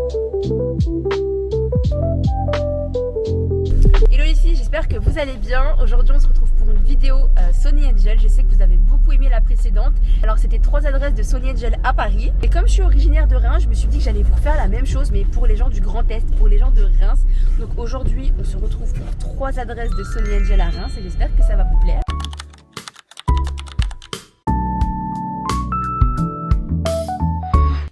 Hello les filles, j'espère que vous allez bien. Aujourd'hui on se retrouve pour une vidéo Sony Angel. Je sais que vous avez beaucoup aimé la précédente. Alors c'était 3 adresses de Sony Angel à Paris. Et comme je suis originaire de Reims, je me suis dit que j'allais vous faire la même chose, mais pour les gens du Grand Est, pour les gens de Reims. Donc aujourd'hui on se retrouve pour 3 adresses de Sony Angel à Reims et j'espère que ça va vous plaire.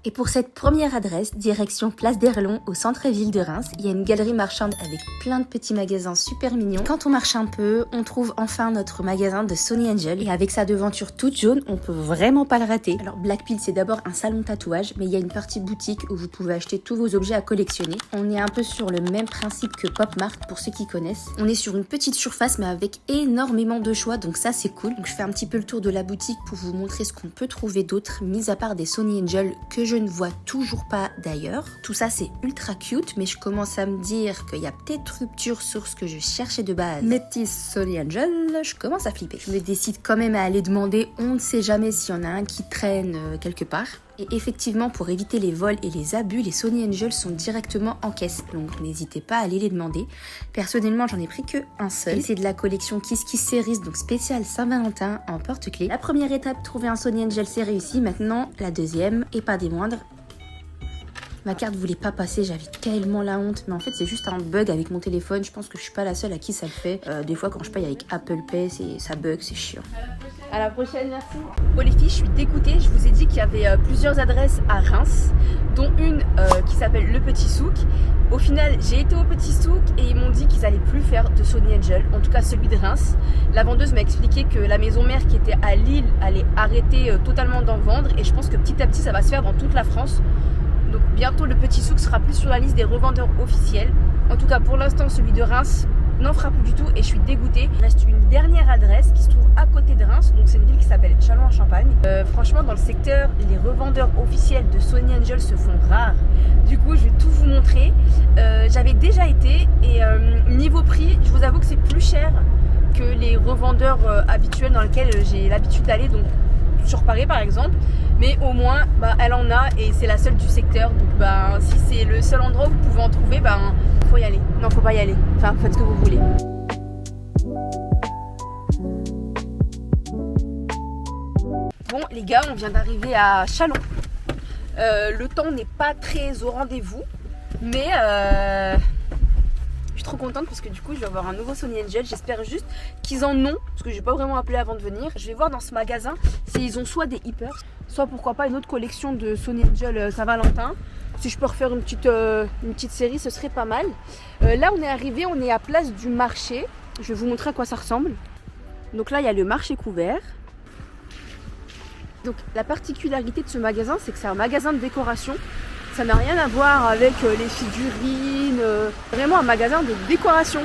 Et pour cette première adresse, direction Place d'Erlon au centre-ville de Reims, il y a une galerie marchande avec plein de petits magasins super mignons. Quand on marche un peu, on trouve enfin notre magasin de Sony Angel et avec sa devanture toute jaune, on peut vraiment pas le rater. Alors Blackpill, c'est d'abord un salon tatouage, mais il y a une partie boutique où vous pouvez acheter tous vos objets à collectionner. On est un peu sur le même principe que Pop Mart pour ceux qui connaissent. On est sur une petite surface mais avec énormément de choix, donc ça c'est cool. Donc je fais un petit peu le tour de la boutique pour vous montrer ce qu'on peut trouver d'autre, mis à part des Sony Angel que je ne vois toujours pas d'ailleurs. Tout ça c'est ultra cute, mais je commence à me dire qu'il y a peut-être rupture sur ce que je cherchais de base. Mes petits Sony Angel, je commence à flipper. Je me décide quand même à aller demander, on ne sait jamais s'il y en a un qui traîne quelque part. Et effectivement, pour éviter les vols et les abus, les Sony Angel sont directement en caisse, donc n'hésitez pas à aller les demander. Personnellement, j'en ai pris que un seul. Et c'est de la collection Kiss Kiss Series, donc spéciale Saint-Valentin en porte-clés. La première étape, trouver un Sony Angel, c'est réussi. Maintenant, la deuxième, et pas des moindres. Ma carte voulait pas passer, j'avais tellement la honte. Mais en fait, c'est juste un bug avec mon téléphone. Je pense que je suis pas la seule à qui ça le fait. Des fois, quand je paye avec Apple Pay, ça bug, c'est chiant. À la prochaine, merci. Bon les filles, je suis dégoûtée. Je vous ai dit qu'il y avait plusieurs adresses à Reims, dont une qui s'appelle Le Petit Souk. Au final, j'ai été au Petit Souk et ils m'ont dit qu'ils allaient plus faire de Sony Angel, en tout cas celui de Reims. La vendeuse m'a expliqué que la maison mère qui était à Lille allait arrêter totalement d'en vendre et je pense que petit à petit ça va se faire dans toute la France. Donc bientôt le Petit Souk sera plus sur la liste des revendeurs officiels. En tout cas pour l'instant celui de Reims n'en fera plus du tout et je suis dégoûtée. Il reste une dernière adresse qui se trouve à côté de Reims, donc c'est une ville qui s'appelle Châlons-en-Champagne. Franchement dans le secteur, les revendeurs officiels de Sony Angel se font rares. Du coup je vais tout vous montrer. J'avais déjà été et niveau prix, je vous avoue que c'est plus cher que les revendeurs habituels dans lesquels j'ai l'habitude d'aller, donc sur Paris par exemple. Mais au moins elle en a et c'est la seule du secteur, donc si c'est le seul endroit où vous pouvez en trouver, faut y aller. Non, faut pas y aller, enfin faites ce que vous voulez. Bon les gars, on vient d'arriver à Châlons. Le temps n'est pas très au rendez-vous, mais je suis trop contente parce que du coup je vais avoir un nouveau Sony Angel. J'espère juste qu'ils en ont, parce que j'ai pas vraiment appelé avant de venir. Je vais voir dans ce magasin s'ils ont soit des hippers, soit pourquoi pas une autre collection de Sony Angel Saint-Valentin. Si je peux refaire une petite série, ce serait pas mal. Là on est arrivé, on est à Place du Marché. Je vais vous montrer à quoi ça ressemble. Donc là il y a le marché couvert. Donc la particularité de ce magasin, c'est que c'est un magasin de décoration. Ça n'a rien à voir avec les figurines, vraiment un magasin de décoration.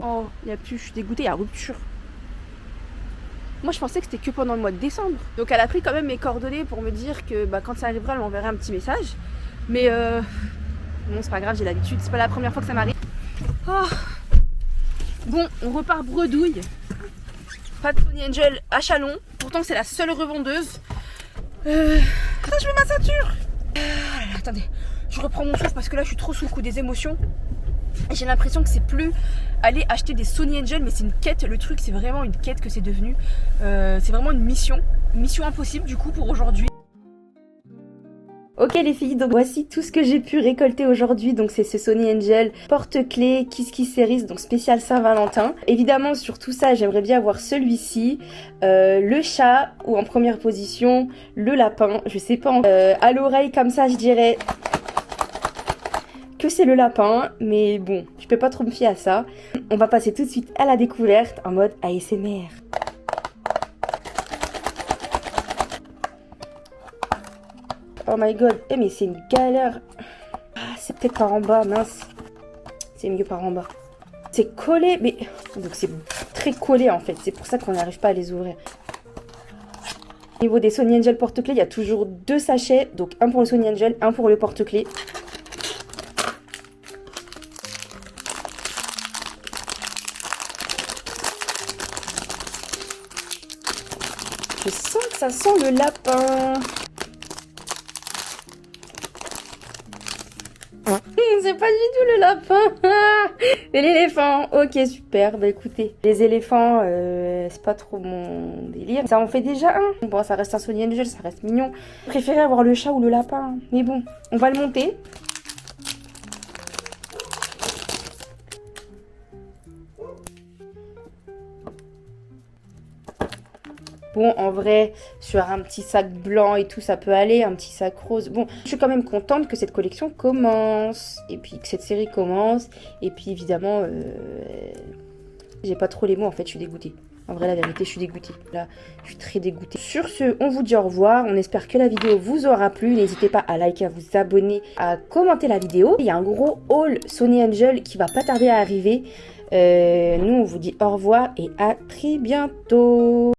Oh, il n'y a plus, je suis dégoûtée, il y a rupture. Moi je pensais que c'était que pendant le mois de décembre. Donc elle a pris quand même mes coordonnées pour me dire que quand ça arrivera elle m'enverrait un petit message. Mais bon c'est pas grave, j'ai l'habitude, c'est pas la première fois que ça m'arrive. Oh. Bon, on repart bredouille. Pas de Sony Angel à Châlons. Pourtant c'est la seule revendeuse. Attends, je mets ma ceinture. Attendez, je reprends mon souffle parce que là je suis trop sous le coup des émotions. J'ai l'impression que c'est plus aller acheter des Sony Angel, mais c'est une quête. Le truc, c'est vraiment une quête que c'est devenu. C'est vraiment une mission impossible du coup pour aujourd'hui. Ok les filles, donc voici tout ce que j'ai pu récolter aujourd'hui. Donc c'est ce Sony Angel porte-clés Kiss Kiss Series, donc spécial Saint-Valentin. Évidemment sur tout ça j'aimerais bien avoir celui-ci, le chat, ou en première position le lapin, je sais pas, à l'oreille comme ça je dirais que c'est le lapin, mais bon, je peux pas trop me fier à ça. On va passer tout de suite à la découverte en mode ASMR. Oh my god, mais c'est une galère. Ah, c'est peut-être par en bas, mince. C'est mieux par en bas. C'est collé, mais... Donc c'est très collé en fait, c'est pour ça qu'on n'arrive pas à les ouvrir. Au niveau des Sony Angel porte-clés, il y a toujours 2 sachets. Donc un pour le Sony Angel, un pour le porte-clés. Je sens que ça sent le lapin. C'est pas du tout le lapin. Et l'éléphant. Ok, super. Bah écoutez, les éléphants, c'est pas trop mon délire. Ça en fait déjà un. Bon, ça reste un Sony Angel, ça reste mignon. Je préférais avoir le chat ou le lapin. Mais bon, on va le monter. Bon, en vrai, sur un petit sac blanc et tout, ça peut aller, un petit sac rose. Bon, je suis quand même contente que cette collection commence. Et puis que cette série commence. Et puis évidemment, j'ai pas trop les mots en fait, je suis dégoûtée. En vrai, la vérité, je suis dégoûtée. Là, je suis très dégoûtée. Sur ce, on vous dit au revoir. On espère que la vidéo vous aura plu. N'hésitez pas à liker, à vous abonner, à commenter la vidéo. Il y a un gros haul Sony Angel qui va pas tarder à arriver. Nous, on vous dit au revoir et à très bientôt.